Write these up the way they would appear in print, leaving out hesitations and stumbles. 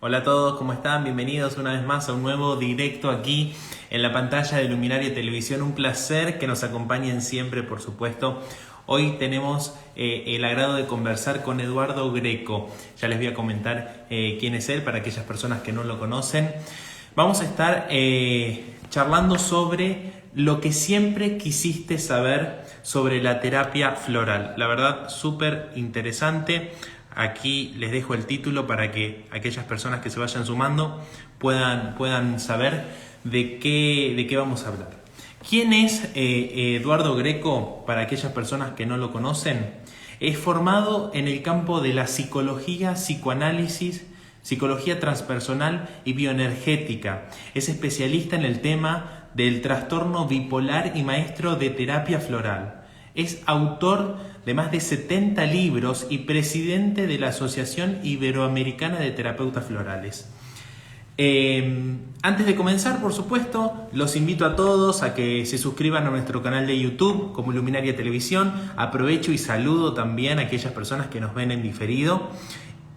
Hola a todos, ¿cómo están? Bienvenidos una vez más a un nuevo directo aquí en la pantalla de Luminaria Televisión. Un placer que nos acompañen siempre, por supuesto. Hoy tenemos el agrado de conversar con Eduardo Greco. Ya les voy a comentar quién es él para aquellas personas que no lo conocen. Vamos a estar charlando sobre lo que siempre quisiste saber sobre la terapia floral. La verdad, súper interesante. Aquí les dejo el título para que aquellas personas que se vayan sumando puedan saber de qué vamos a hablar. ¿Quién es Eduardo Greco? Para aquellas personas que no lo conocen, es formado en el campo de la psicología, psicoanálisis, psicología transpersonal y bioenergética. Es especialista en el tema del trastorno bipolar y maestro de terapia floral. Es autor de más de 70 libros y presidente de la Asociación Iberoamericana de Terapeutas Florales. Antes de comenzar, por supuesto, los invito a todos a que se suscriban a nuestro canal de YouTube como Luminaria Televisión. Aprovecho y saludo también a aquellas personas que nos ven en diferido.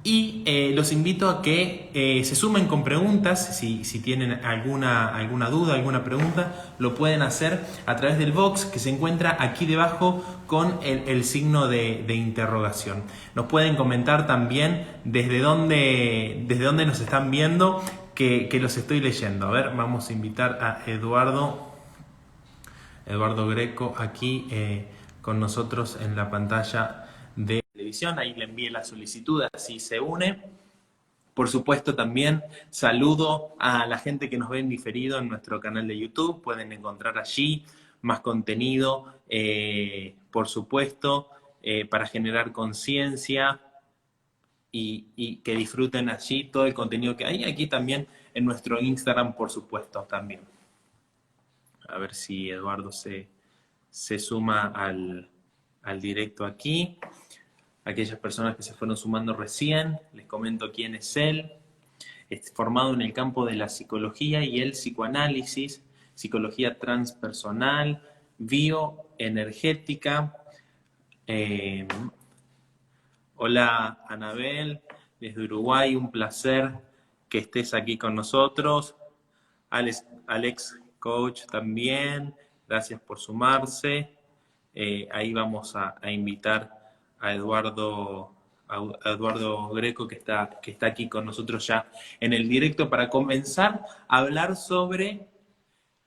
Y los invito a que se sumen con preguntas. Si tienen alguna duda, alguna pregunta, lo pueden hacer a través del box que se encuentra aquí debajo con el signo de interrogación. Nos pueden comentar también desde dónde nos están viendo, que los estoy leyendo. A ver, vamos a invitar a Eduardo Greco aquí con nosotros en la pantalla de televisión. Ahí le envié la solicitud, así se une. Por supuesto, también saludo a la gente que nos ve en diferido en nuestro canal de YouTube. Pueden encontrar allí más contenido, por supuesto, para generar conciencia y que disfruten allí todo el contenido que hay. Aquí también en nuestro Instagram, por supuesto, también. A ver si Eduardo se suma al directo aquí. Aquellas personas que se fueron sumando recién, les comento quién es él. Es formado en el campo de la psicología y el psicoanálisis, psicología transpersonal, bioenergética. Eh, Hola Anabel, desde Uruguay, un placer que estés aquí con nosotros. Alex Coach también, gracias por sumarse. Ahí vamos a invitar a Eduardo Greco que está aquí con nosotros ya en el directo para comenzar a hablar sobre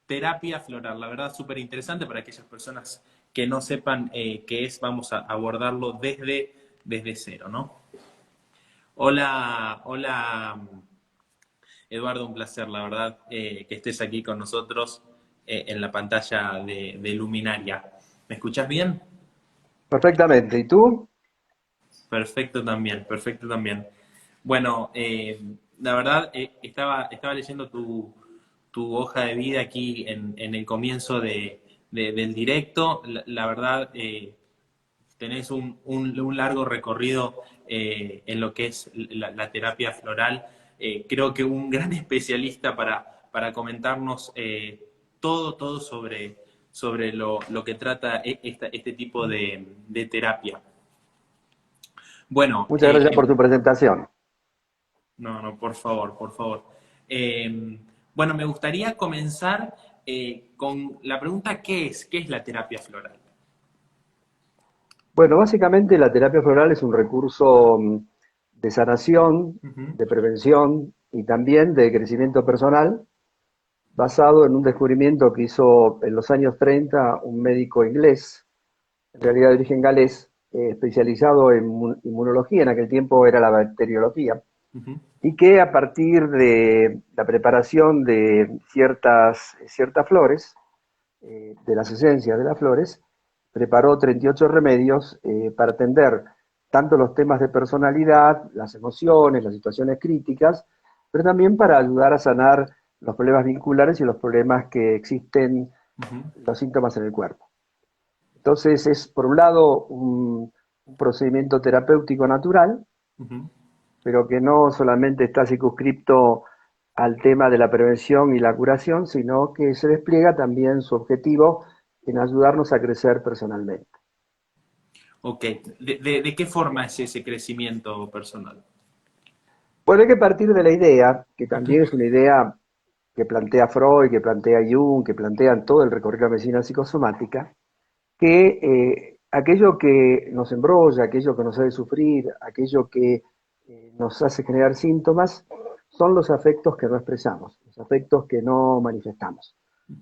terapia floral. La verdad, súper interesante para aquellas personas que no sepan qué es, vamos a abordarlo desde cero, ¿no? Hola, Eduardo, un placer, la verdad, que estés aquí con nosotros en la pantalla de Luminaria. ¿Me escuchás bien? Perfectamente. ¿Y tú? Perfecto también, perfecto también. Bueno, la verdad, estaba leyendo tu hoja de vida aquí en el comienzo del directo. La verdad, tenés un largo recorrido en lo que es la terapia floral. Creo que un gran especialista para comentarnos todo sobre lo que trata este tipo de terapia. Bueno, Muchas gracias por tu presentación. no, por favor, por favor. Bueno, me gustaría comenzar con la pregunta, ¿qué es la terapia floral? Bueno, básicamente la terapia floral es un recurso de sanación, Ujú. de prevención y también de crecimiento personal, basado en un descubrimiento que hizo en los años 30 un médico inglés, en realidad de origen galés, especializado en inmunología, en aquel tiempo era la bacteriología, Ujú. y que a partir de la preparación de ciertas flores, de las esencias de las flores, preparó 38 remedios para atender tanto los temas de personalidad, las emociones, las situaciones críticas, pero también para ayudar a sanar los problemas vinculares y los problemas que existen, Ujú. los síntomas en el cuerpo. Entonces es, por un lado, un procedimiento terapéutico natural, Ujú. pero que no solamente está circunscripto al tema de la prevención y la curación, sino que se despliega también su objetivo en ayudarnos a crecer personalmente. Ok, ¿de qué forma es ese crecimiento personal? Bueno, hay que partir de la idea, que Ujú. también es una idea que plantea Freud, que plantea Jung, que plantean todo el recorrido de la medicina psicosomática, que aquello que nos embrolla, aquello que nos hace sufrir, aquello que nos hace generar síntomas, son los afectos que no expresamos, los afectos que no manifestamos.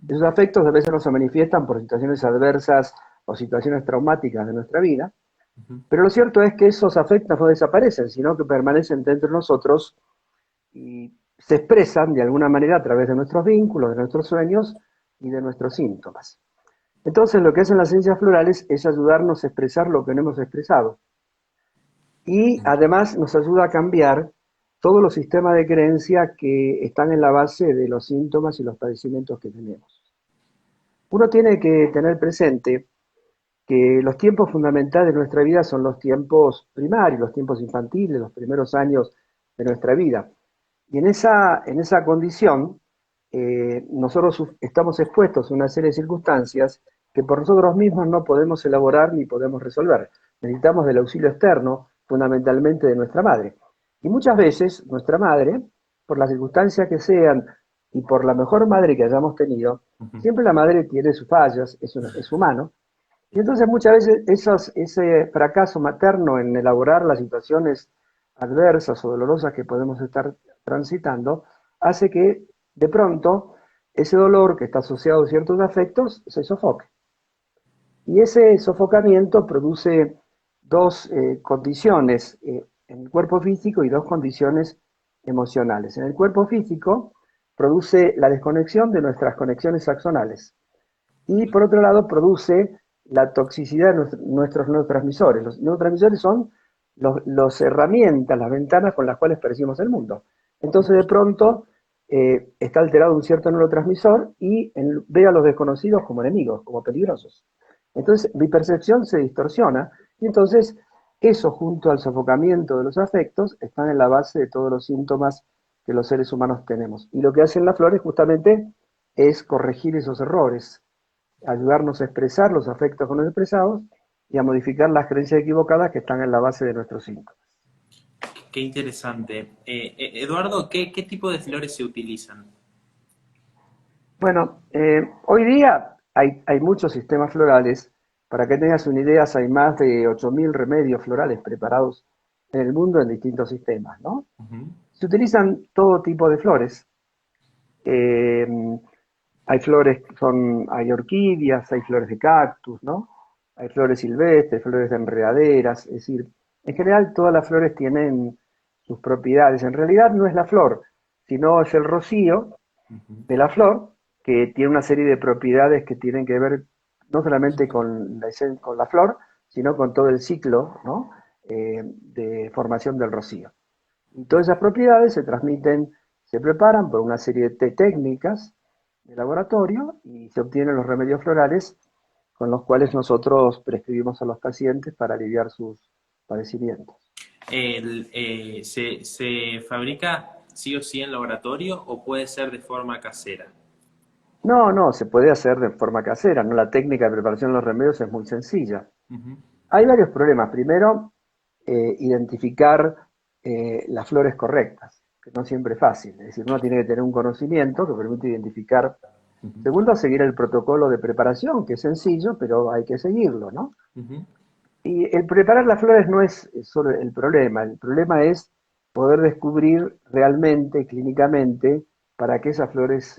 Esos afectos a veces no se manifiestan por situaciones adversas o situaciones traumáticas de nuestra vida, Ujú. pero lo cierto es que esos afectos no desaparecen, sino que permanecen dentro de nosotros y se expresan de alguna manera a través de nuestros vínculos, de nuestros sueños y de nuestros síntomas. Entonces, lo que hacen las ciencias florales es ayudarnos a expresar lo que no hemos expresado. Y además nos ayuda a cambiar todos los sistemas de creencia que están en la base de los síntomas y los padecimientos que tenemos. Uno tiene que tener presente que los tiempos fundamentales de nuestra vida son los tiempos primarios, los tiempos infantiles, los primeros años de nuestra vida. Y en esa condición, nosotros estamos expuestos a una serie de circunstancias que por nosotros mismos no podemos elaborar ni podemos resolver. Necesitamos del auxilio externo, fundamentalmente de nuestra madre. Y muchas veces nuestra madre, por las circunstancias que sean y por la mejor madre que hayamos tenido, Ujú. siempre la madre tiene sus fallas, es humano, y entonces muchas veces ese fracaso materno en elaborar las situaciones adversas o dolorosas que podemos estar transitando, hace que de pronto ese dolor que está asociado a ciertos afectos se sofoque. Y ese sofocamiento produce dos condiciones en el cuerpo físico y dos condiciones emocionales. En el cuerpo físico produce la desconexión de nuestras conexiones axonales y por otro lado produce la toxicidad de nuestros neurotransmisores. Los neurotransmisores son los herramientas, las ventanas con las cuales percibimos el mundo. Entonces de pronto está alterado un cierto neurotransmisor y ve a los desconocidos como enemigos, como peligrosos. Entonces mi percepción se distorsiona y entonces eso junto al sofocamiento de los afectos están en la base de todos los síntomas que los seres humanos tenemos. Y lo que hacen las flores justamente es corregir esos errores, ayudarnos a expresar los afectos no expresados y a modificar las creencias equivocadas que están en la base de nuestros síntomas. Qué interesante. Eduardo, ¿qué tipo de flores se utilizan? Bueno, hoy día hay muchos sistemas florales. Para que tengas una idea, hay más de 8.000 remedios florales preparados en el mundo en distintos sistemas, ¿no? Ujú. Se utilizan todo tipo de flores. Eh, hay flores que hay orquídeas, hay flores de cactus, ¿no? Hay flores silvestres, flores de enredaderas, es decir, en general todas las flores tienen sus propiedades. En realidad no es la flor, sino es el rocío Ujú. de la flor que tiene una serie de propiedades que tienen que ver no solamente con la flor, sino con todo el ciclo, ¿no? De formación del rocío. Y todas esas propiedades se transmiten, se preparan por una serie de técnicas de laboratorio y se obtienen los remedios florales con los cuales nosotros prescribimos a los pacientes para aliviar sus padecimientos. ¿Se fabrica sí o sí en laboratorio o puede ser de forma casera? No, no, se puede hacer de forma casera, ¿no? La técnica de preparación de los remedios es muy sencilla. Ujú. Hay varios problemas. Primero, identificar las flores correctas, que no siempre es fácil. Es decir, uno tiene que tener un conocimiento que permite identificar. Ujú. Segundo, seguir el protocolo de preparación, que es sencillo, pero hay que seguirlo, ¿no? Ujú. Y el preparar las flores no es solo el problema es poder descubrir realmente, clínicamente, para qué esas flores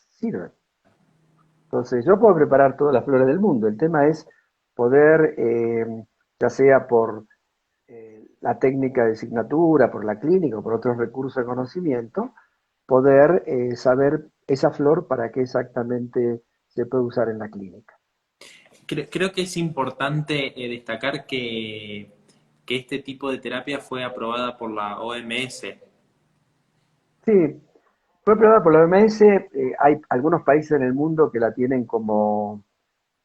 sirven. Entonces, yo puedo preparar todas las flores del mundo, el tema es poder, ya sea por la técnica de signatura, por la clínica o por otros recursos de conocimiento, poder saber esa flor para qué exactamente se puede usar en la clínica. Creo que es importante destacar que este tipo de terapia fue aprobada por la OMS. Sí, fue aprobada por la OMS, hay algunos países en el mundo que la tienen como,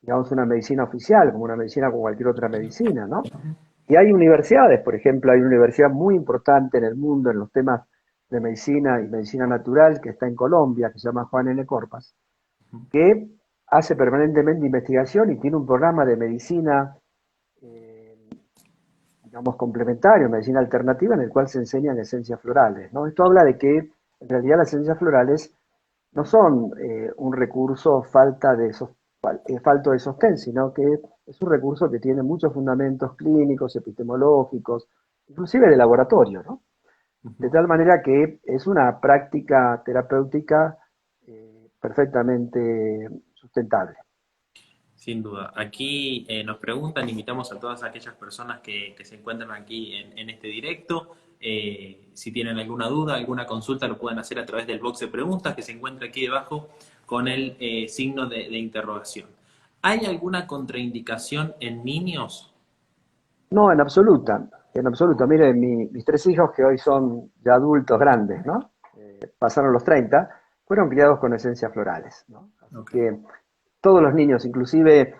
digamos, una medicina oficial, como una medicina como cualquier otra medicina, ¿no? Y hay universidades, por ejemplo, hay una universidad muy importante en el mundo en los temas de medicina y medicina natural que está en Colombia, que se llama Juan N. Corpas, que hace permanentemente investigación y tiene un programa de medicina, eh, digamos, complementario, medicina alternativa, en el cual se enseñan esencias florales, ¿no? Esto habla de que en realidad las esencias florales no son un recurso falto de sostén, sino que es un recurso que tiene muchos fundamentos clínicos, epistemológicos, inclusive de laboratorio, ¿no? De tal manera que es una práctica terapéutica perfectamente sustentable. Sin duda. Aquí nos preguntan, invitamos a todas aquellas personas que se encuentran aquí en este directo. Si tienen alguna duda, alguna consulta, lo pueden hacer a través del box de preguntas que se encuentra aquí debajo con el signo de interrogación. ¿Hay alguna contraindicación en niños? No, en absoluta, en absoluto. Mire, mis tres hijos, que hoy son ya adultos grandes, ¿no? Pasaron los 30, fueron criados con esencias florales, ¿no? Así Ok. que todos los niños, inclusive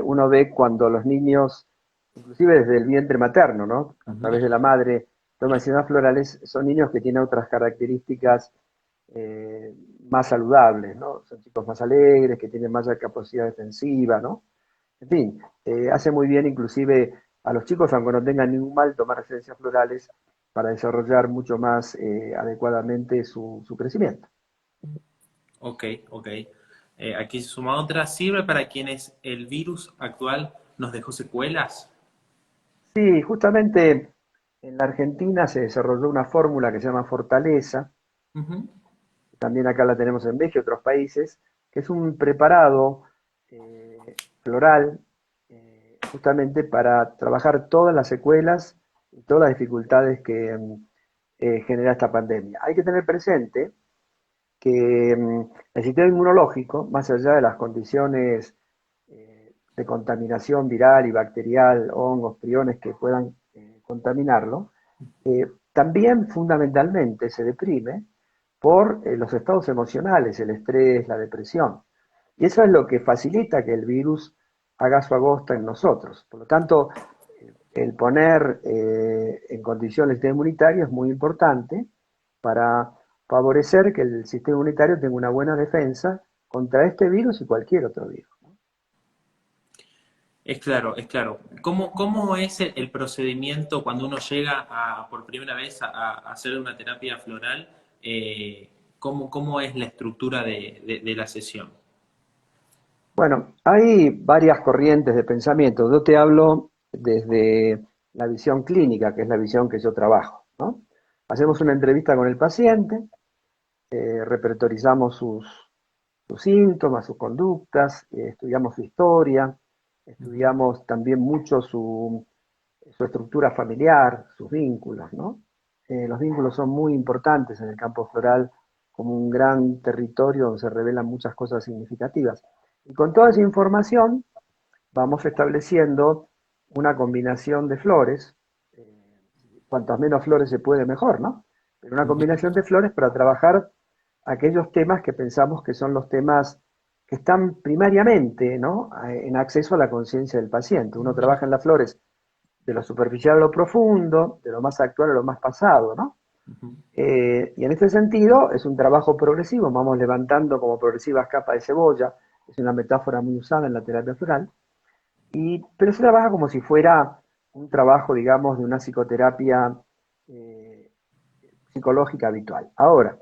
uno ve cuando los niños, inclusive desde el vientre materno, ¿no? A Ujú. través de la madre, toman esencias florales, son niños que tienen otras características eh, más saludables, ¿no? Son chicos más alegres, que tienen mayor capacidad defensiva, ¿no? En fin, hace muy bien inclusive a los chicos, aunque no tengan ningún mal, tomar esencias florales para desarrollar mucho más adecuadamente su crecimiento. Ok, ok. Aquí se suma otra. ¿Sirve para quienes el virus actual nos dejó secuelas? Sí, justamente en la Argentina se desarrolló una fórmula que se llama Fortaleza, Ujú. también acá la tenemos en México y otros países, que es un preparado floral justamente para trabajar todas las secuelas y todas las dificultades que genera esta pandemia. Hay que tener presente que el sistema inmunológico, más allá de las condiciones de contaminación viral y bacterial, hongos, priones que puedan contaminarlo, también fundamentalmente se deprime por los estados emocionales, el estrés, la depresión. Y eso es lo que facilita que el virus haga su agosto en nosotros. Por lo tanto, el poner en condiciones el sistema inmunitario es muy importante para favorecer que el sistema inmunitario tenga una buena defensa contra este virus y cualquier otro virus. Es claro, es claro. ¿Cómo es el procedimiento cuando uno llega por primera vez a hacer una terapia floral? ¿Cómo es la estructura de la sesión? Bueno, hay varias corrientes de pensamiento. Yo te hablo desde la visión clínica, que es la visión que yo trabajo, ¿no? Hacemos una entrevista con el paciente, repertorizamos sus síntomas, sus conductas, estudiamos su historia, estudiamos también mucho su estructura familiar, sus vínculos, ¿no? Los vínculos son muy importantes en el campo floral como un gran territorio donde se revelan muchas cosas significativas. Y con toda esa información vamos estableciendo una combinación de flores, cuantas menos flores se puede mejor, ¿no? Pero una Ujú. combinación de flores para trabajar aquellos temas que pensamos que son los temas que están primariamente, ¿no?, en acceso a la conciencia del paciente. Uno trabaja en las flores de lo superficial a lo profundo, de lo más actual a lo más pasado, ¿no? Ujú. Y en este sentido es un trabajo progresivo, vamos levantando como progresivas capas de cebolla, es una metáfora muy usada en la terapia floral, pero se trabaja como si fuera un trabajo, digamos, de una psicoterapia eh, psicológica habitual. Ahora,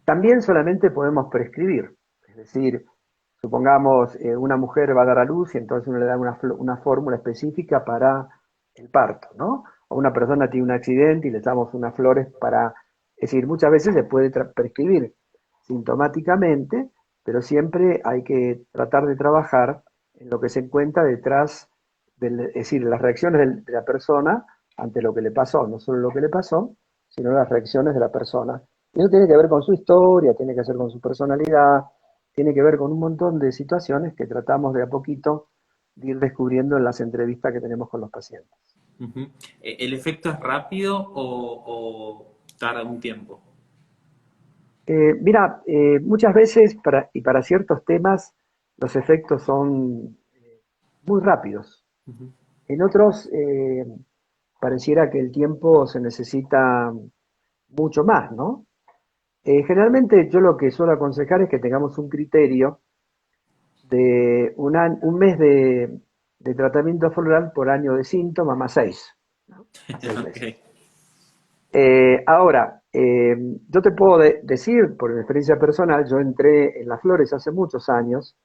también solamente podemos prescribir, es decir, supongamos una mujer va a dar a luz y entonces uno le da una fórmula específica para el parto, ¿no? O una persona tiene un accidente y le damos unas flores para, es decir, muchas veces se puede prescribir sintomáticamente, pero siempre hay que tratar de trabajar en lo que se encuentra detrás, es decir, las reacciones de la persona ante lo que le pasó, no solo lo que le pasó, sino las reacciones de la persona. Y eso tiene que ver con su historia, tiene que ver con su personalidad, tiene que ver con un montón de situaciones que tratamos de a poquito de ir descubriendo en las entrevistas que tenemos con los pacientes. Ujú. ¿El efecto es rápido o tarda un tiempo? Mira, muchas veces y para ciertos temas los efectos son muy rápidos. Ujú. En otros pareciera que el tiempo se necesita mucho más, ¿no? Generalmente yo lo que suelo aconsejar es que tengamos un criterio de un mes de tratamiento floral por año de síntomas más 6. ¿no? A 6 meses. Ok. Ahora, yo te puedo decir, por mi experiencia personal, yo entré en las flores hace muchos años.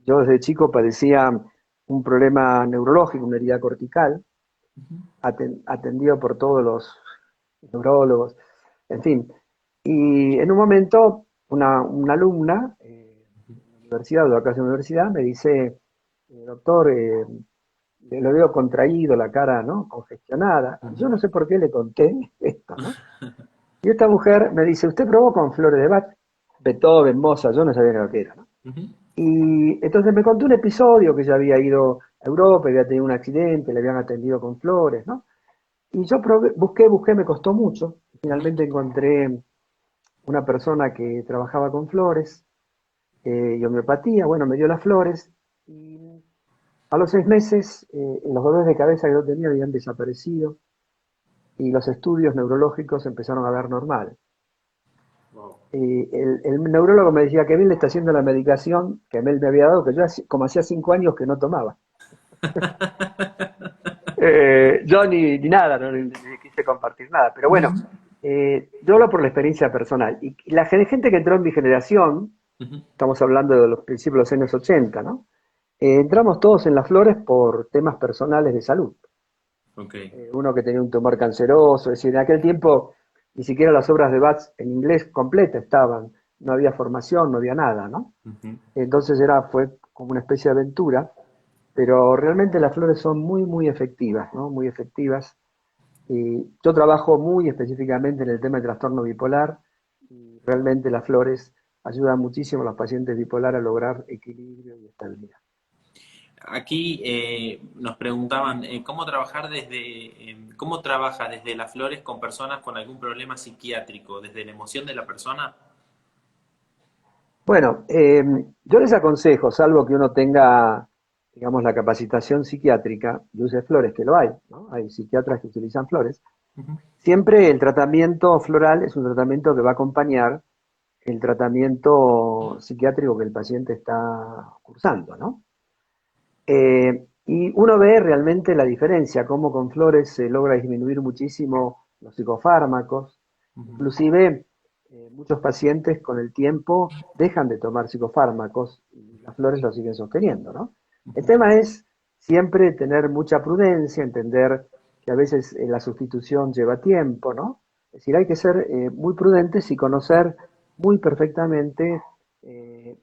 Yo desde chico padecía un problema neurológico, una herida cortical, Ujú. atendido por todos los neurólogos, en fin. Y en un momento, una alumna de la universidad, de acá de la universidad, me dice, doctor, lo veo contraído, la cara, ¿no? Congestionada. Y yo Ujú. no sé por qué le conté esto, ¿no? Y esta mujer me dice, ¿usted probó con flores de Bach? Beethoven, Mozart, yo no sabía lo que era, ¿no? Ujú. Y entonces me contó un episodio que ella había ido a Europa, había tenido un accidente, le habían atendido con flores, ¿no? Y yo busqué, me costó mucho. Ujú. Finalmente encontré una persona que trabajaba con flores y homeopatía, bueno, me dio las flores y a los 6 meses los dolores de cabeza que yo tenía habían desaparecido y los estudios neurológicos empezaron a ver normal. Wow. El neurólogo me decía que bien le está haciendo la medicación que él me había dado, que yo como hacía 5 años que no tomaba. Yo ni nada, ni quise compartir nada, pero bueno, Ujú. yo hablo por la experiencia personal. Y la gente que entró en mi generación, Ujú. estamos hablando de los principios de los años 80, ¿no? Entramos todos en las flores por temas personales de salud. Ok. Uno que tenía un tumor canceroso, es decir, en aquel tiempo ni siquiera las obras de Bach en inglés completas estaban, no había formación, no había nada, ¿no? Ujú. Entonces fue como una especie de aventura, pero realmente las flores son muy, muy efectivas, ¿no? Muy efectivas. Y yo trabajo muy específicamente en el tema del trastorno bipolar y realmente las flores ayudan muchísimo a los pacientes bipolares a lograr equilibrio y estabilidad. Aquí nos preguntaban cómo trabaja desde las flores con personas con algún problema psiquiátrico, desde la emoción de la persona. Bueno, yo les aconsejo, salvo que uno tenga, digamos, la capacitación psiquiátrica y use flores, que lo hay, ¿no? Hay psiquiatras que utilizan flores. Ujú. Siempre el tratamiento floral es un tratamiento que va a acompañar el tratamiento psiquiátrico que el paciente está cursando, ¿no? Y uno ve realmente la diferencia, cómo con flores se logra disminuir muchísimo los psicofármacos, Ujú. inclusive muchos pacientes con el tiempo dejan de tomar psicofármacos y las flores lo siguen sosteniendo, ¿no? El Ujú. tema es siempre tener mucha prudencia, entender que a veces la sustitución lleva tiempo, ¿no? Es decir, hay que ser muy prudentes y conocer muy perfectamente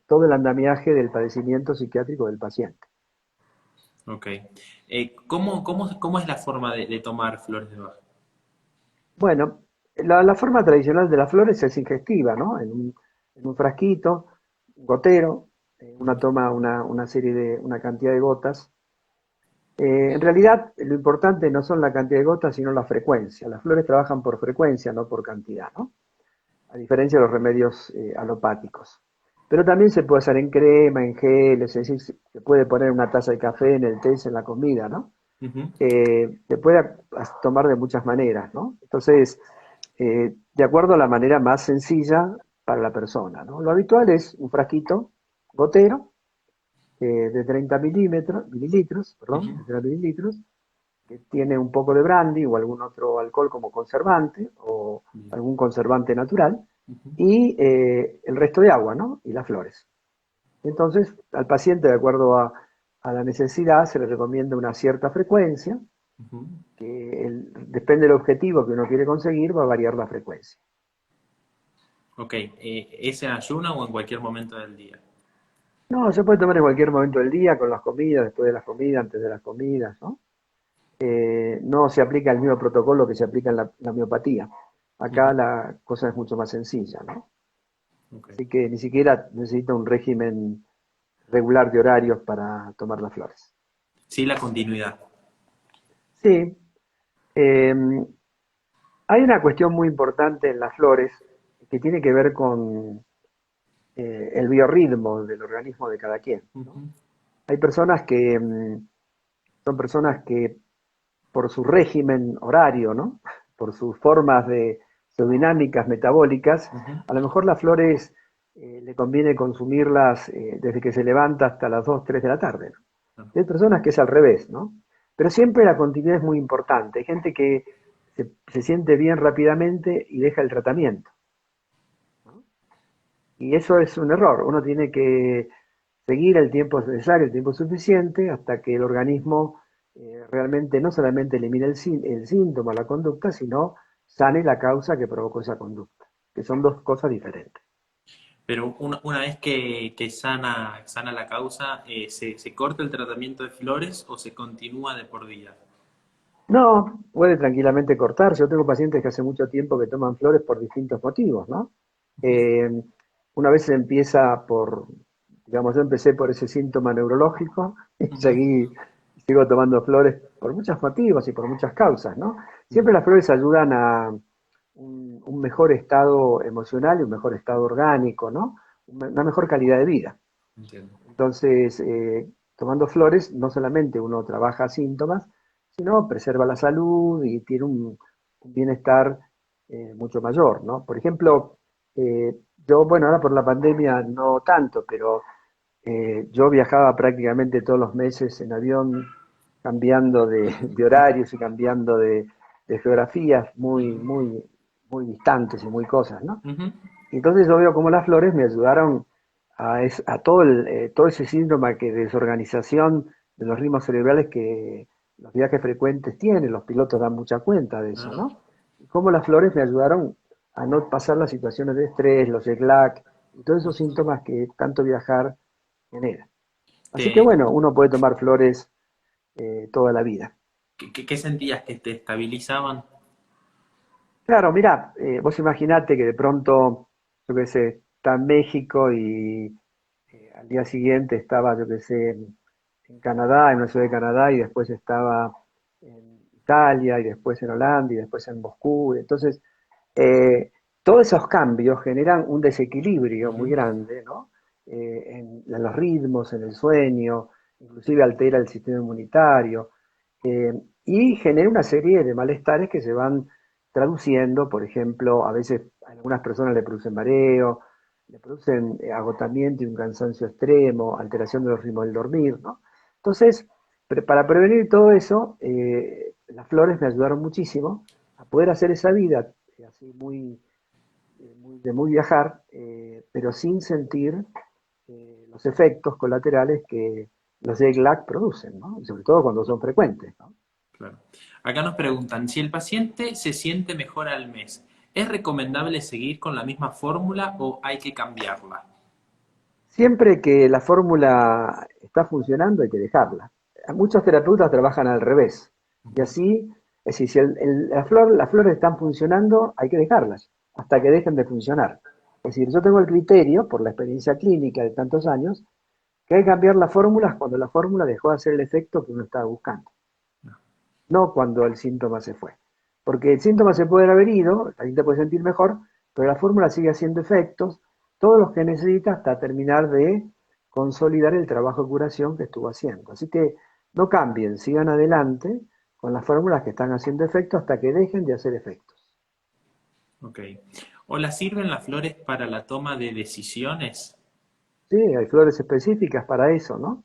todo el andamiaje del padecimiento psiquiátrico del paciente. Ok. ¿Cómo es la forma de tomar flores de Bach? Bueno, la forma tradicional de las flores es ingestiva, ¿no? En un frasquito, un gotero, una toma una serie una cantidad de gotas. En realidad, lo importante no son la cantidad de gotas, sino la frecuencia. Las flores trabajan por frecuencia, no por cantidad, ¿no? A diferencia de los remedios alopáticos. Pero también se puede hacer en crema, en gel, es decir, se puede poner una taza de café en el té, en la comida, ¿no? Ujú. Se puede tomar de muchas maneras, ¿no? Entonces, de acuerdo a la manera más sencilla para la persona, ¿no? Lo habitual es un frasquito gotero de 30 mililitros, Ujú. perdón, de 30 mililitros, que tiene un poco de brandy o algún otro alcohol como conservante o Bien. algún conservante natural Ujú. y el resto de agua, ¿no? Y las flores. Entonces, al paciente, de acuerdo a la necesidad, se le recomienda una cierta frecuencia, Ujú. que depende del objetivo que uno quiere conseguir, va a variar la frecuencia. Ok. ¿Es en ayuna o en cualquier momento del día? No, se puede tomar en cualquier momento del día, con las comidas, después de las comidas, antes de las comidas, ¿no? No se aplica el mismo protocolo que se aplica en la homeopatía. Acá Ujú. la cosa es mucho más sencilla, ¿no? Ok. Así que ni siquiera necesita un régimen regular de horarios para tomar las flores. Sí, la continuidad. Sí, eh, hay una cuestión muy importante en las flores que tiene que ver con el biorritmo del organismo de cada quien, ¿no? Ujú. Hay personas que son personas que por su régimen horario, ¿no? Por sus formas sus dinámicas metabólicas, Ujú. a lo mejor las flores le conviene consumirlas desde que se levanta hasta las 2, 3 de la tarde, ¿no? Ah. Hay personas que es al revés, ¿no? Pero siempre la continuidad es muy importante. Hay gente que se siente bien rápidamente y deja el tratamiento, ¿no? Y eso es un error. Uno tiene que seguir el tiempo necesario, el tiempo suficiente, hasta que el organismo realmente no solamente elimine el síntoma, la conducta, sino sane la causa que provocó esa conducta, que son dos cosas diferentes. Pero una vez que sana la causa, ¿se corta el tratamiento de flores o se continúa de por vida? No, puede tranquilamente cortarse. Yo tengo pacientes que hace mucho tiempo que toman flores por distintos motivos, ¿no? Eh, una vez se empieza por, digamos, yo empecé por ese síntoma neurológico y Ujú, sigo tomando flores por muchos motivos y por muchas causas, ¿no? Siempre ujú, las flores ayudan a un mejor estado emocional y un mejor estado orgánico, ¿no? Una mejor calidad de vida. entiendo. Entonces, tomando flores, no solamente uno trabaja síntomas, sino preserva la salud y tiene un bienestar mucho mayor, ¿no? Por ejemplo, yo, bueno, ahora por la pandemia no tanto, pero yo viajaba prácticamente todos los meses en avión, cambiando de horarios y cambiando de geografías muy distantes y muy cosas, ¿no? Ujú. Y entonces yo veo cómo las flores me ayudaron a todo ese síndrome de desorganización de los ritmos cerebrales que los viajes frecuentes tienen, los pilotos dan mucha cuenta de eso, Ah, ¿no? Y cómo las flores me ayudaron a no pasar las situaciones de estrés, los jet lag, y todos esos síntomas que tanto viajar genera. Así que te- bueno, uno puede tomar flores toda la vida. ¿qué sentías que te estabilizaban? Claro, mira, vos imaginate que de pronto, yo qué sé, está en México y al día siguiente estaba, yo qué sé, en Canadá, en una ciudad de Canadá, y después estaba en Italia, y después en Holanda, y después en Moscú. Entonces, eh, todos esos cambios generan un desequilibrio muy Ujú. grande, ¿no? En los ritmos, en el sueño, inclusive altera el sistema inmunitario, eh, y genera una serie de malestares que se van traduciendo, por ejemplo, a veces a algunas personas le producen mareo, le producen agotamiento y un cansancio extremo, alteración de los ritmos del dormir, ¿no? Entonces, para prevenir todo eso, las flores me ayudaron muchísimo a poder hacer esa vida así de muy viajar, pero sin sentir los efectos colaterales que los jet lag producen, ¿no? Y sobre todo cuando son frecuentes, ¿no? Claro. Acá nos preguntan, si el paciente se siente mejor al mes, ¿es recomendable seguir con la misma fórmula o hay que cambiarla? Siempre que la fórmula está funcionando hay que dejarla. Muchos terapeutas trabajan al revés. Y Ujú. así, es decir, si las flores están funcionando, hay que dejarlas hasta que dejen de funcionar. Es decir, yo tengo el criterio, por la experiencia clínica de tantos años, que hay que cambiar las fórmulas cuando la fórmula dejó de hacer el efecto que uno estaba buscando, no cuando el síntoma se fue. Porque el síntoma se puede haber ido, la gente puede sentir mejor, pero la fórmula sigue haciendo efectos, todos los que necesita hasta terminar de consolidar el trabajo de curación que estuvo haciendo. Así que no cambien, sigan adelante con las fórmulas que están haciendo efecto hasta que dejen de hacer efectos. Ok. ¿Hola, sirven las flores para la toma de decisiones? Sí, hay flores específicas para eso, ¿no?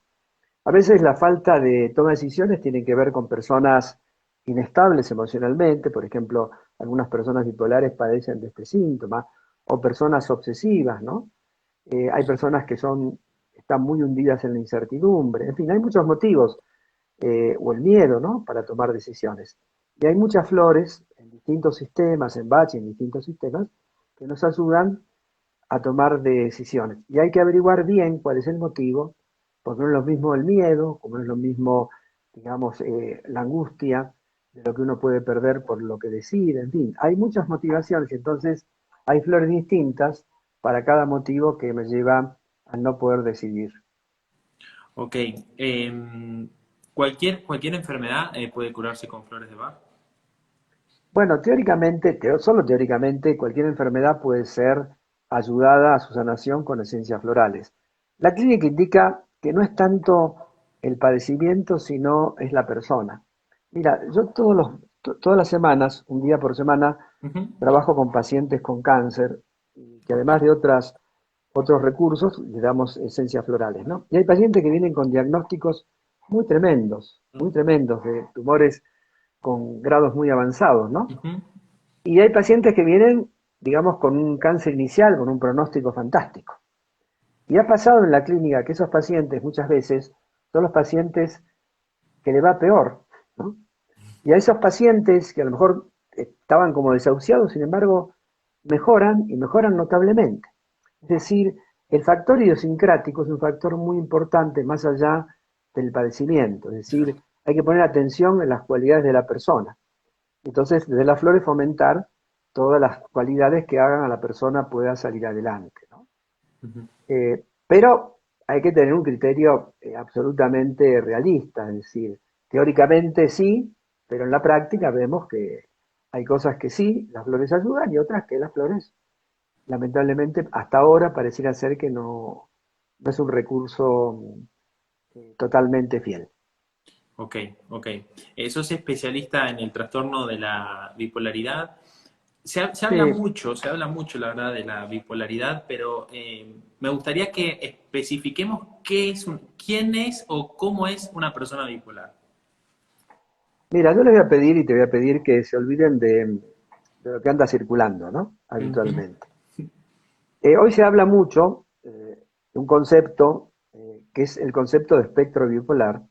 A veces la falta de toma de decisiones tiene que ver con personas inestables emocionalmente, por ejemplo, algunas personas bipolares padecen de este síntoma, o personas obsesivas, ¿no? Hay personas que están muy hundidas en la incertidumbre, en fin, hay muchos motivos, o el miedo, ¿no? Para tomar decisiones. Y hay muchas flores en distintos sistemas, en Bach y en distintos sistemas, que nos ayudan a tomar decisiones. Y hay que averiguar bien cuál es el motivo, porque no es lo mismo el miedo, como no es lo mismo, digamos, la angustia de lo que uno puede perder por lo que decide, en fin, hay muchas motivaciones, entonces hay flores distintas para cada motivo que me lleva a no poder decidir. Ok. ¿Cualquier enfermedad puede curarse con flores de Bach? Bueno, teóricamente, solo teóricamente, cualquier enfermedad puede ser ayudada a su sanación con esencias florales. La clínica indica que no es tanto el padecimiento, sino es la persona. Mira, yo todas las semanas, un día por semana, Ujú. trabajo con pacientes con cáncer, y que Ok. además de otros recursos, le damos esencias florales, ¿no? Y hay pacientes que vienen con diagnósticos muy tremendos, muy tremendos, de tumores con grados muy avanzados, ¿no? Ujú. Y hay pacientes que vienen, digamos, con un cáncer inicial, con un pronóstico fantástico. Y ha pasado en la clínica que esos pacientes muchas veces son los pacientes que le va peor, ¿no? Y a esos pacientes que a lo mejor estaban como desahuciados, sin embargo, mejoran y mejoran notablemente. Es decir, el factor idiosincrático es un factor muy importante más allá del padecimiento. Es decir, hay que poner atención en las cualidades de la persona. Entonces, desde las flores fomentar todas las cualidades que hagan a la persona pueda salir adelante, ¿no? Ujú. Pero hay que tener un criterio absolutamente realista, es decir, teóricamente sí, pero en la práctica vemos que hay cosas que sí, las flores ayudan y otras que las flores, lamentablemente, hasta ahora pareciera ser que no es un recurso totalmente fiel. Ok, ok. ¿Sos especialista en el trastorno de la bipolaridad? Sí, Se habla mucho, la verdad, de la bipolaridad, pero me gustaría que especifiquemos quién es o cómo es una persona bipolar. mira, yo les voy a pedir y te voy a pedir que se olviden de lo que anda circulando, ¿no? Ujú. Habitualmente. Hoy se habla mucho de un concepto que es el concepto de espectro bipolar,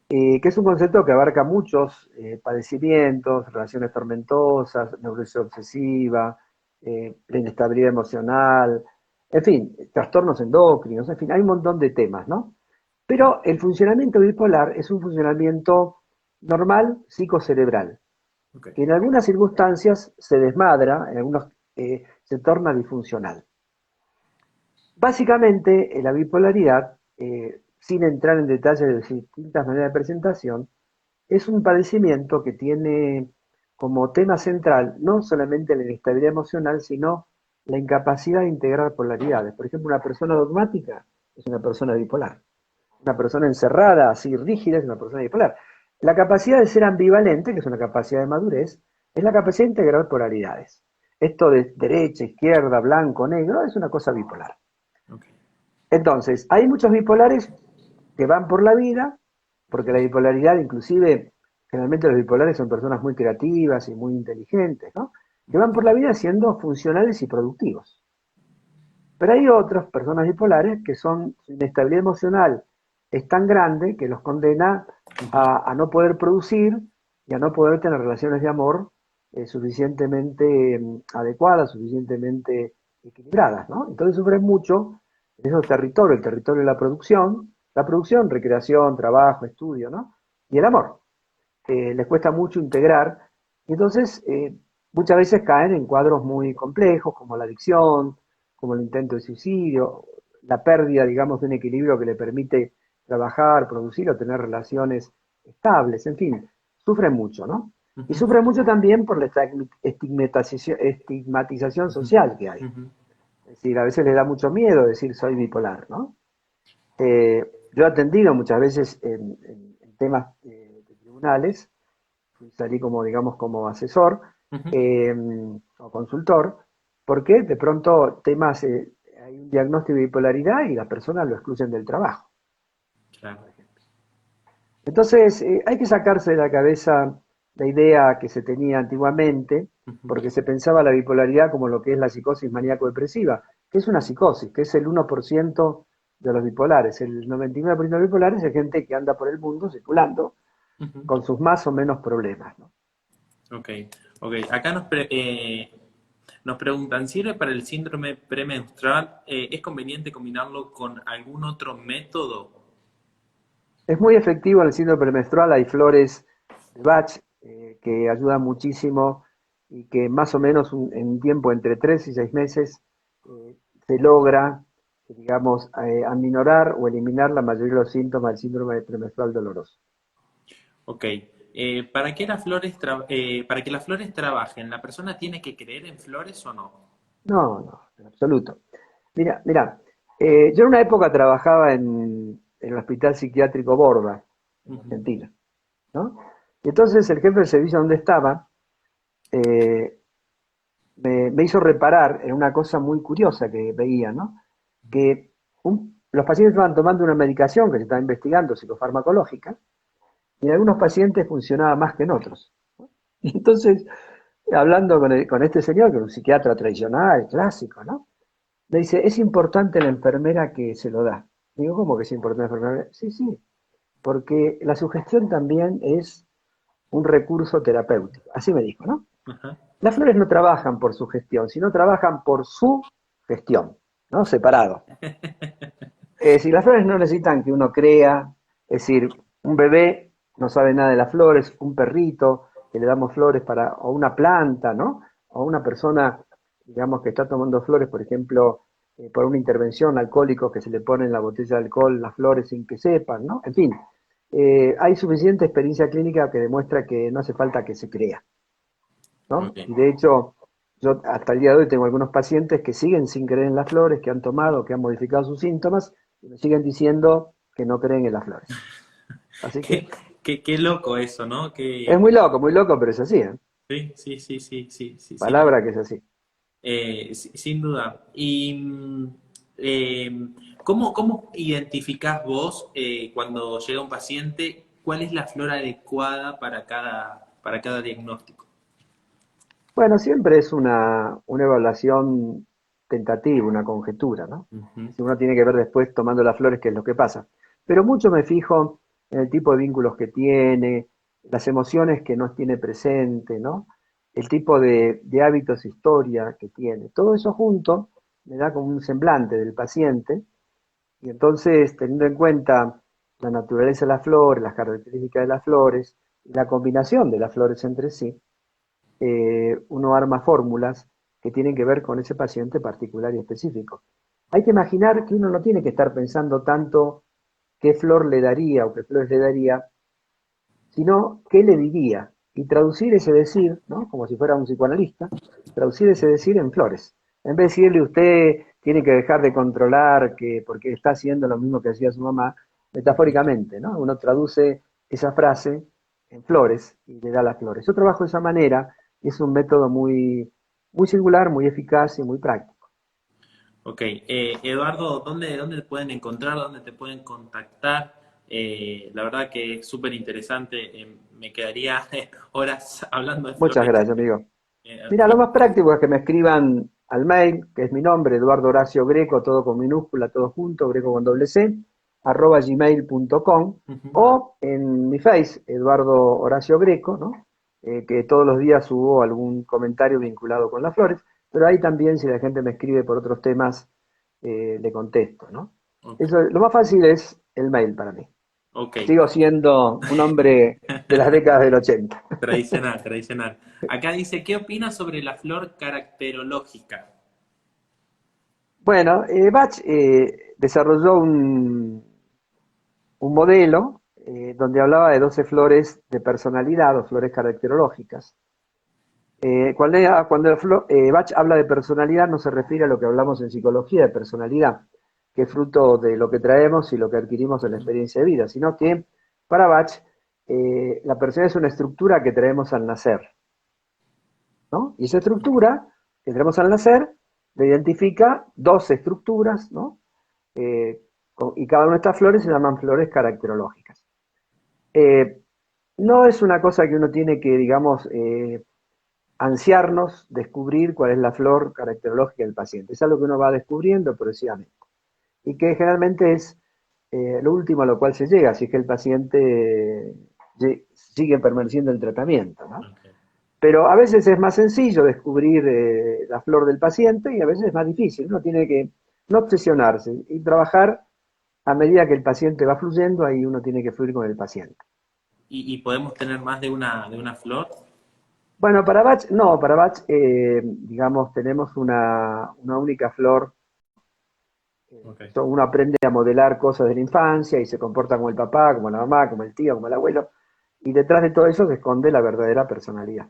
que es un concepto que abarca muchos padecimientos, relaciones tormentosas, neurosis obsesiva, la inestabilidad emocional, en fin, trastornos endocrinos, en fin, hay un montón de temas, ¿no? Pero el funcionamiento bipolar es un funcionamiento normal psicocerebral, Ok. que en algunas circunstancias se desmadra, en algunos se torna disfuncional. Básicamente, la bipolaridad, sin entrar en detalles de distintas maneras de presentación, es un padecimiento que tiene como tema central no solamente la inestabilidad emocional, sino la incapacidad de integrar polaridades. Por ejemplo, una persona dogmática es una persona bipolar. Una persona encerrada, así rígida, es una persona bipolar. La capacidad de ser ambivalente, que es una capacidad de madurez, es la capacidad de integrar polaridades. Esto de derecha, izquierda, blanco, negro, es una cosa bipolar. Ok. Entonces, hay muchos bipolares que van por la vida, porque la bipolaridad, inclusive, generalmente los bipolares son personas muy creativas y muy inteligentes, ¿no? Que van por la vida siendo funcionales y productivos. Pero hay otras personas bipolares que su inestabilidad emocional es tan grande que los condena a no poder producir y a no poder tener relaciones de amor suficientemente adecuadas, suficientemente equilibradas, ¿no? Entonces sufren mucho en esos territorios, el territorio de la producción, recreación, trabajo, estudio, ¿no? Y el amor. Les cuesta mucho integrar y entonces muchas veces caen en cuadros muy complejos como la adicción, como el intento de suicidio, la pérdida, digamos, de un equilibrio que le permite trabajar, producir o tener relaciones estables, en fin, sufren mucho, ¿no? Y Ujú. sufren mucho también por la estigmatización Ujú. social que hay. Ujú. Es decir, a veces les da mucho miedo decir soy bipolar, ¿no? Yo he atendido muchas veces en temas de tribunales, salí como, digamos, como asesor Ujú. o consultor, porque de pronto temas, hay un diagnóstico de bipolaridad y la persona lo excluyen del trabajo, Claro. por ejemplo. Entonces, hay que sacarse de la cabeza la idea que se tenía antiguamente, Ujú. porque se pensaba la bipolaridad como lo que es la psicosis maníaco-depresiva, que es una psicosis, que es el 1% de los bipolares. El 99% de los bipolares es gente que anda por el mundo circulando Ujú. con sus más o menos problemas, ¿no? Ok, ok. Acá nos preguntan, ¿sirve para el síndrome premenstrual? ¿Es conveniente combinarlo con algún otro método? Es muy efectivo en el síndrome premenstrual, hay flores de Bach que ayudan muchísimo y que más o menos en un tiempo entre 3 y 6 meses eh, se logra, digamos, aminorar o eliminar la mayoría de los síntomas del síndrome premenstrual doloroso. Ok. Para que las flores trabajen, ¿la persona tiene que creer en flores o no? No, no, en absoluto. Mira, yo en una época trabajaba en el Hospital Psiquiátrico Borda, en Ujú. Argentina, ¿no? Y entonces el jefe del servicio donde estaba eh, me hizo reparar en una cosa muy curiosa que veía, ¿no? Que los pacientes estaban tomando una medicación que se estaba investigando, psicofarmacológica, y en algunos pacientes funcionaba más que en otros. Y entonces, hablando con este señor, que es un psiquiatra tradicional, clásico, ¿no? Le dice, es importante la enfermera que se lo da. Digo, ¿cómo que es importante la enfermera? Sí, sí, porque la sugestión también es un recurso terapéutico. Así me dijo, ¿no? Ajá. Las flores no trabajan por su gestión, sino trabajan por su gestión, ¿no? Separado. Es decir, las flores no necesitan que uno crea, es decir, un bebé no sabe nada de las flores, un perrito que le damos flores para, o una planta, ¿no? O una persona, digamos, que está tomando flores, por ejemplo, por una intervención alcohólico que se le pone en la botella de alcohol las flores sin que sepan, ¿no? En fin, hay suficiente experiencia clínica que demuestra que no hace falta que se crea, ¿no? Ok. Y de hecho, yo hasta el día de hoy tengo algunos pacientes que siguen sin creer en las flores, que han tomado, que han modificado sus síntomas, y me siguen diciendo que no creen en las flores. Así que Qué loco eso, ¿no? es muy loco, pero es así, ¿eh? Sí, sí, sí, sí, sí, sí, sin duda. Palabra que es así. Sin duda. Y ¿cómo identificás vos cuando llega un paciente cuál es la flor adecuada para cada diagnóstico? Bueno, siempre es una evaluación tentativa, una conjetura, ¿no? Ujú. Si uno tiene que ver después tomando las flores qué es lo que pasa. Pero mucho me fijo en el tipo de vínculos que tiene, las emociones que nos tiene presente, ¿no? El tipo de hábitos, historia que tiene. Todo eso junto me da como un semblante del paciente y entonces teniendo en cuenta la naturaleza de las flores, las características de las flores, la combinación de las flores entre sí, uno arma fórmulas que tienen que ver con ese paciente particular y específico. Hay que imaginar que uno no tiene que estar pensando tanto qué flor le daría o qué flores le daría, sino qué le diría. Y traducir ese decir, ¿no? Como si fuera un psicoanalista, traducir ese decir en flores. En vez de decirle usted tiene que dejar de controlar que porque está haciendo lo mismo que hacía su mamá, metafóricamente, ¿no? Uno traduce esa frase en flores y le da las flores. Yo trabajo de esa manera y es un método muy singular, muy eficaz y muy práctico. Ok, Eduardo, ¿dónde te pueden encontrar? ¿Dónde te pueden contactar? La verdad que es súper interesante. Me quedaría horas hablando de Muchas flores. gracias, amigo. Eh, Mira, lo más práctico es que me escriban al mail, que es mi nombre, Eduardo Horacio Greco, todo con minúscula, todo junto, Greco con doble C, @gmail.com, ujú. o en mi face, Eduardo Horacio Greco, ¿no? Que todos los días subo algún comentario vinculado con las flores, pero ahí también si la gente me escribe por otros temas, le contesto, ¿no? Ok, Eso, lo más fácil es el mail para mí. ok. Sigo siendo un hombre de las décadas del 80. Tradicional, tradicional. Acá dice, ¿qué opinas sobre la flor caracterológica? Bueno, Bach desarrolló un modelo donde hablaba de 12 flores de personalidad o flores caracterológicas. Cuando Bach habla de personalidad no se refiere a lo que hablamos en psicología de personalidad, que es fruto de lo que traemos y lo que adquirimos en la experiencia de vida, sino que para Bach la personalidad es una estructura que traemos al nacer, ¿no? Y esa estructura que tenemos al nacer le identifica 12 estructuras, ¿no? Eh, y cada una de estas flores se llaman flores caracterológicas. Eh, no es una cosa que uno tiene que, digamos, ansiarnos descubrir cuál es la flor caracterológica del paciente. Es algo que uno va descubriendo progresivamente y que generalmente es lo último a lo cual se llega, si es que el paciente sigue permaneciendo el tratamiento, ¿no? Ok. Pero a veces es más sencillo descubrir la flor del paciente y a veces es más difícil. Uno tiene que no obsesionarse y trabajar a medida que el paciente va fluyendo, ahí uno tiene que fluir con el paciente. ¿Y podemos tener más de una flor? Bueno, para Bach, no, para Bach, digamos, tenemos una única flor. Ok. Uno aprende a modelar cosas de la infancia y se comporta como el papá, como la mamá, como el tío, como el abuelo. Y detrás de todo eso se esconde la verdadera personalidad.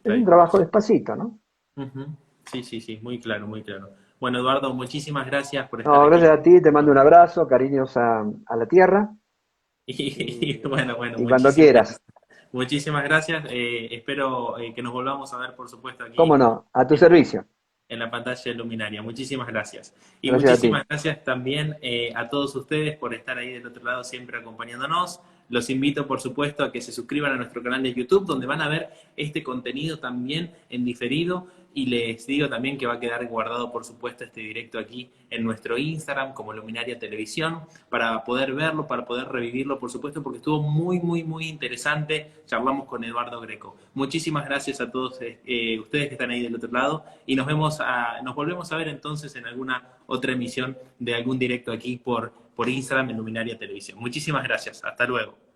Es un Ok. trabajo despacito, ¿no? Ujú. Sí, sí, sí, muy claro, muy claro. Bueno, Eduardo, muchísimas gracias por estar No, aquí. gracias a ti, te mando un abrazo, cariños a la tierra Y, y, bueno, y cuando quieras, muchísimas gracias. Espero que nos volvamos a ver, por supuesto, cómo aquí no, a tu en, servicio. en la pantalla de Luminaria. Muchísimas gracias. Y Gracias a ti. muchísimas gracias también a todos ustedes por estar ahí del otro lado siempre acompañándonos. los invito, por supuesto, a que se suscriban a nuestro canal de YouTube, donde van a ver este contenido también en diferido. Y les digo también que va a quedar guardado, por supuesto, este directo aquí en nuestro Instagram como Luminaria Televisión, para poder verlo, para poder revivirlo, por supuesto, porque estuvo muy, muy, muy interesante. Charlamos con Eduardo Greco. Muchísimas gracias a todos ustedes que están ahí del otro lado, y nos volvemos a ver entonces en alguna otra emisión de algún directo aquí por Instagram en Luminaria Televisión. Muchísimas gracias. Hasta luego.